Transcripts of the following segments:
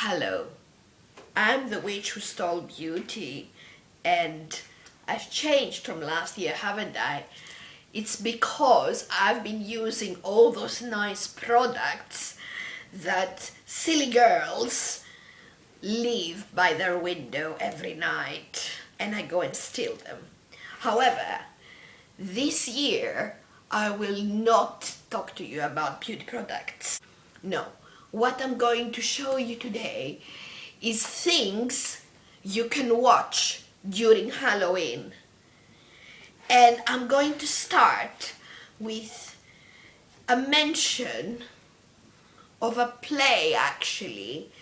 Hello, I'm the witch who stole beauty, and I've changed from last year, haven't I? It's because I've been using all those nice products that silly girls leave by their window every night, and I go and steal them. However, this year I will not talk to you about beauty products. No, what I'm going to show you today is things you can watch during Halloween. And I'm going to start with a mention of a play, actually,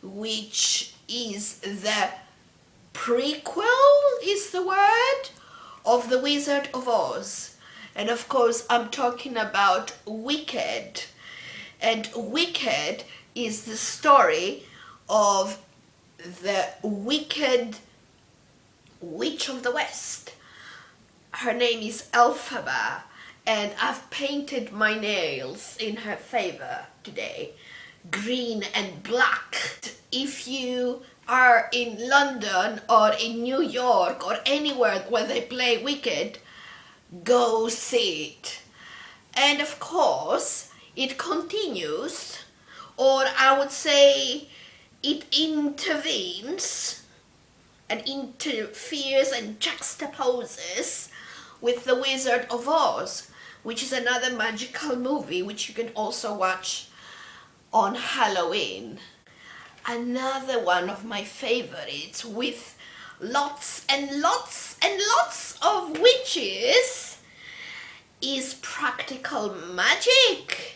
which is the prequel, is the word, of The Wizard of Oz. And of course, I'm talking about Wicked. And Wicked is the story of the wicked witch of the West. Her name is Elphaba, and I've painted my nails in her favor today, green and black. If you are in London or in New York or anywhere where they play Wicked, go see it. And of course, it continues, or I would say it intervenes and interferes and juxtaposes with The Wizard of Oz, which is another magical movie which you can also watch on Halloween. Another one of my favorites with lots and lots and lots of witches is Practical Magic.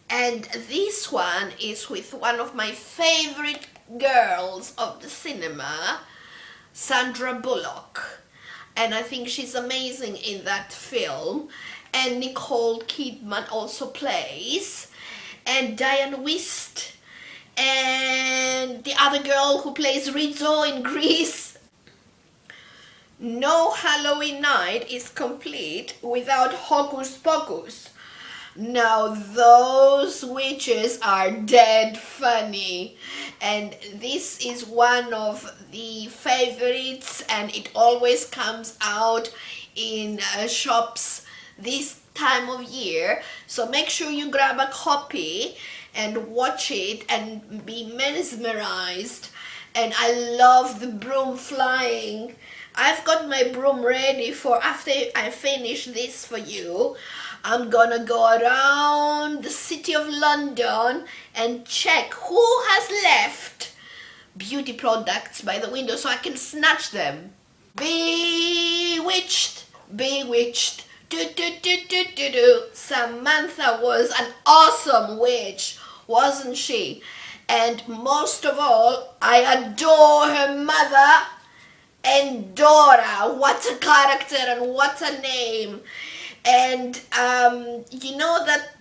And this one is with one of my favorite girls of the cinema, Sandra Bullock. And I think she's amazing in that film. And Nicole Kidman also plays. And Diane Wist. And the other girl who plays Rizzo in Grease. No Halloween night is complete without Hocus Pocus. Now those witches are dead funny, and this is one of the favorites, and it always comes out in shops this time of year, so make sure you grab a copy and watch it and be mesmerized. And I love the broom flying. I've got my broom ready for after I finish this for you. I'm gonna go around the city of London and check who has left beauty products by the window so I can snatch them. Bewitched, bewitched, do. Samantha was an awesome witch, wasn't she? And most of all, I adore her mother and Dora. What a character and what a name. And you know that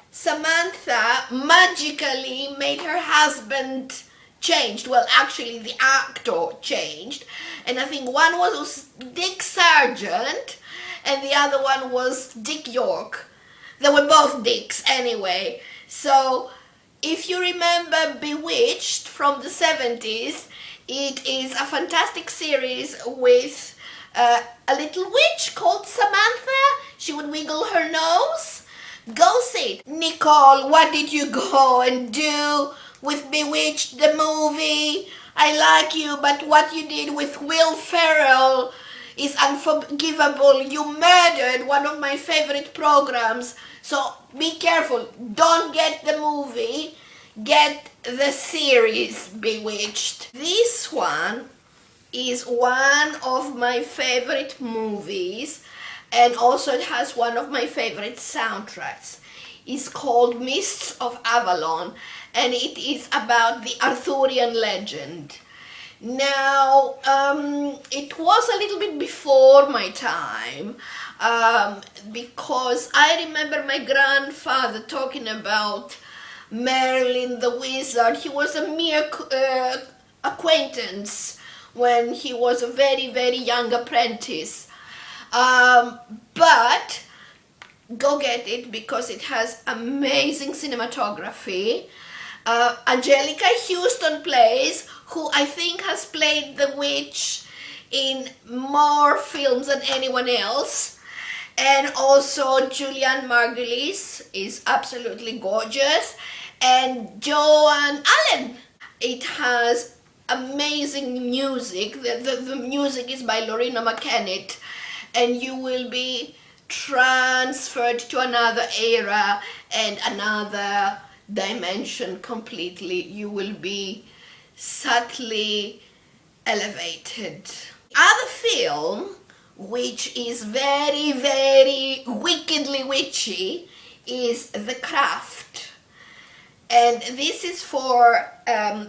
Samantha magically made her husband changed. Well, actually the actor changed. And I think one was Dick Sargent and the other one was Dick York. They were both Dicks anyway. So if you remember Bewitched from the 70s, it is a fantastic series with a little witch called Samantha. She would wiggle her nose. Go see it. Nicole, what did you go and do with Bewitched, the movie? I like you, but what you did with Will Ferrell is unforgivable. You murdered one of my favorite programs. So be careful. Don't get the movie. Get the series Bewitched. This one is one of my favorite movies, and also it has one of my favorite soundtracks. It's called Mists of Avalon, and it is about the Arthurian legend. Now, it was a little bit before my time, because I remember my grandfather talking about Merlin the Wizard. He was a mere acquaintance when he was a very, very young apprentice. But go get it because it has amazing cinematography. Angelica Houston plays, who I think has played the witch in more films than anyone else. And also Julianne Margulies is absolutely gorgeous. And Joan Allen. It has amazing music. The music is by Lorena McKennitt. And you will be transferred to another era and another dimension completely. You will be subtly elevated. Other film which is very, very wickedly witchy is The Craft. And this is for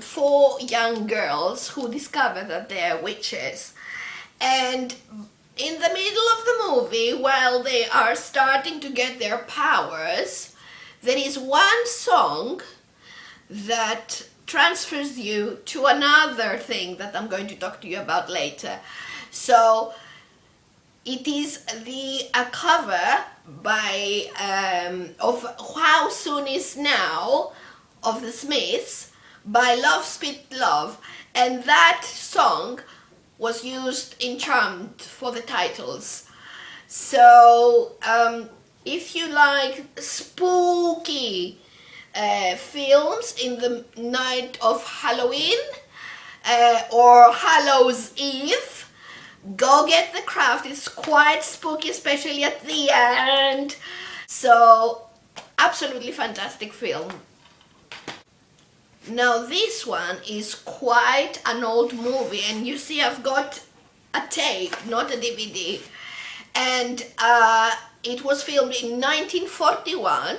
4 young girls who discover that they're witches. And in the middle of the movie, while they are starting to get their powers, there is one song that transfers you to another thing that I'm going to talk to you about later. So it is a cover by of How Soon Is Now of the Smiths by Love Spit Love, and that song was used in Charmed for the titles. So if you like spooky films in the night of Halloween or Hallows Eve, go get The Craft. It's quite spooky, especially at the end. So absolutely fantastic film. Now this one is quite an old movie, and you see I've got a tape, not a DVD, and it was filmed in 1941,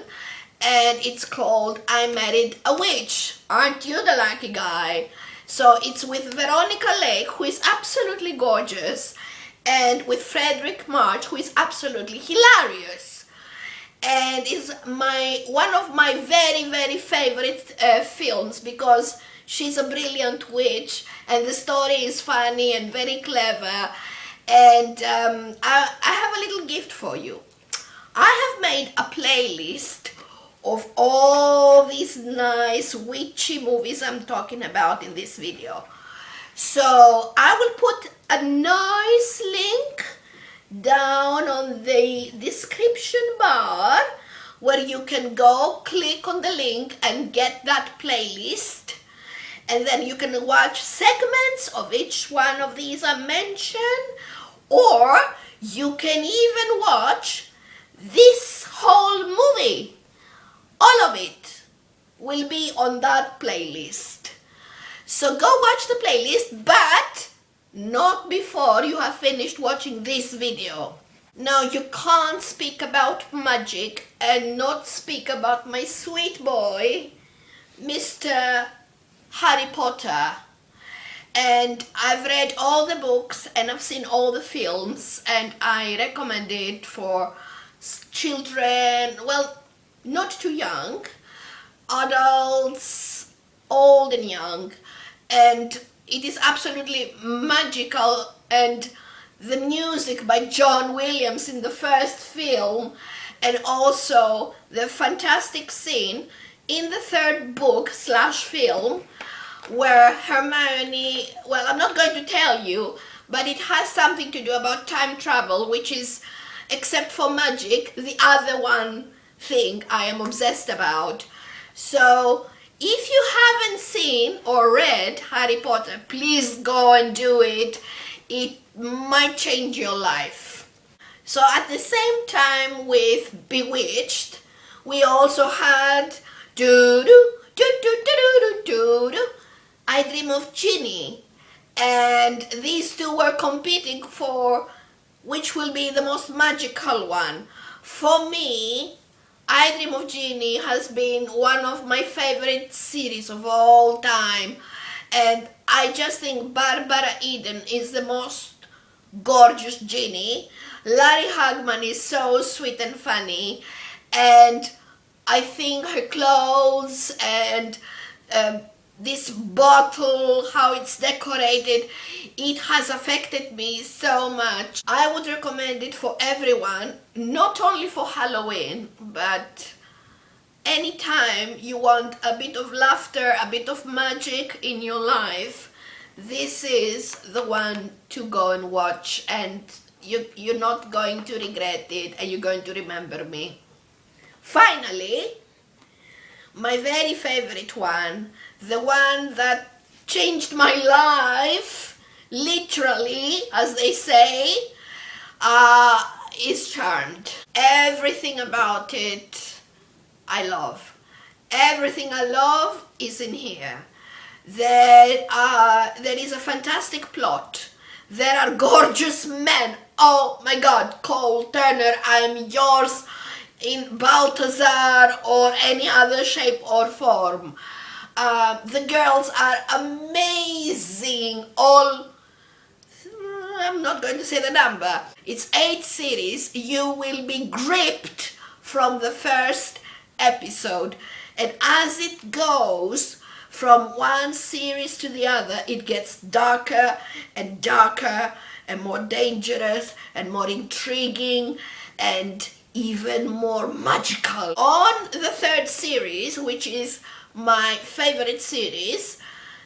and it's called I Married a Witch. Aren't you the lucky guy? So it's with Veronica Lake, who is absolutely gorgeous, and with Frederick March, who is absolutely hilarious. And is one of my very, very favorite films, because she's a brilliant witch and the story is funny and very clever. And I have a little gift for you. I have made a playlist of all these nice witchy movies I'm talking about in this video. So I will put a nice link down on the description bar where you can go click on the link and get that playlist, and then you can watch segments of each one of these I mentioned, or you can even watch this whole movie. All of it will be on that playlist. So go watch the playlist, but not before you have finished watching this video. Now you can't speak about magic and not speak about my sweet boy, Mr. Harry Potter. And I've read all the books and I've seen all the films, and I recommend it for children, well, not too young, adults, old and young. And it is absolutely magical, and the music by John Williams in the first film, and also the fantastic scene in the third book / film where Hermione, well, I'm not going to tell you, but it has something to do about time travel, which is, except for magic, the other one thing I am obsessed about. So if you haven't seen or read Harry Potter, please go and do it. It might change your life. So at the same time with Bewitched, we also had I Dream of Ginny. And these two were competing for which will be the most magical one. For me, I Dream of Ginny has been one of my favorite series of all time, and I just think Barbara Eden is the most gorgeous Ginny. Larry Hagman is so sweet and funny, and I think her clothes and this bottle, how it's decorated, it has affected me so much. I would recommend it for everyone, not only for Halloween, but anytime you want a bit of laughter, a bit of magic in your life, this is the one to go and watch, and you're not going to regret it, and you're going to remember me. Finally, my very favorite one, the one that changed my life, literally, as they say, is Charmed. Everything about it I love. Everything I love is in here. There is a fantastic plot. There are gorgeous men. Oh my God, Cole Turner, I'm yours in Balthazar or any other shape or form. The girls are amazing. I'm not going to say the number. It's 8 series. You will be gripped from the first episode. And as it goes from one series to the other, it gets darker and darker and more dangerous and more intriguing and even more magical. On the 3rd series, which is my favorite series,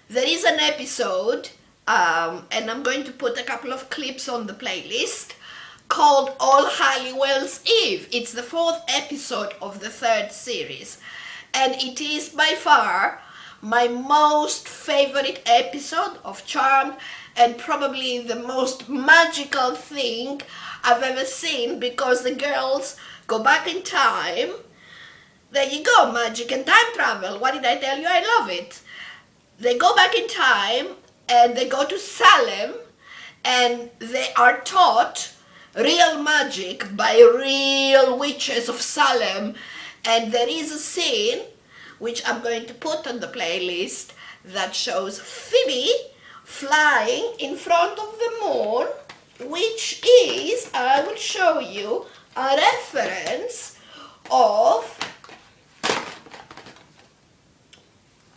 there is an episode, and I'm going to put a couple of clips on the playlist, called All Halliwell's Eve. It's the 4th episode of the 3rd series, and it is by far my most favorite episode of Charmed, and probably the most magical thing I've ever seen, because the girls go back in time. There you go, magic and time travel. What did I tell you? I love it. They go back in time and they go to Salem, and they are taught real magic by real witches of Salem. And there is a scene, which I'm going to put on the playlist, that shows Phoebe flying in front of the moon, which is, I will show you, a reference of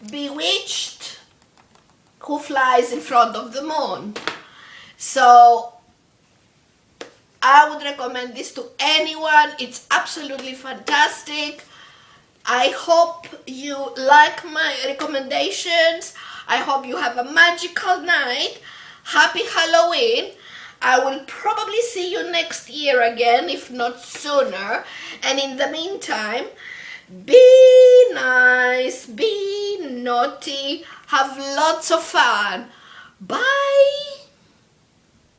Bewitched, who flies in front of the moon. So I would recommend this to anyone. It's absolutely fantastic. I hope you like my recommendations. I hope you have a magical night. Happy Halloween. I will probably see you next year again, if not sooner. And in the meantime, be nice, be naughty, have lots of fun. Bye.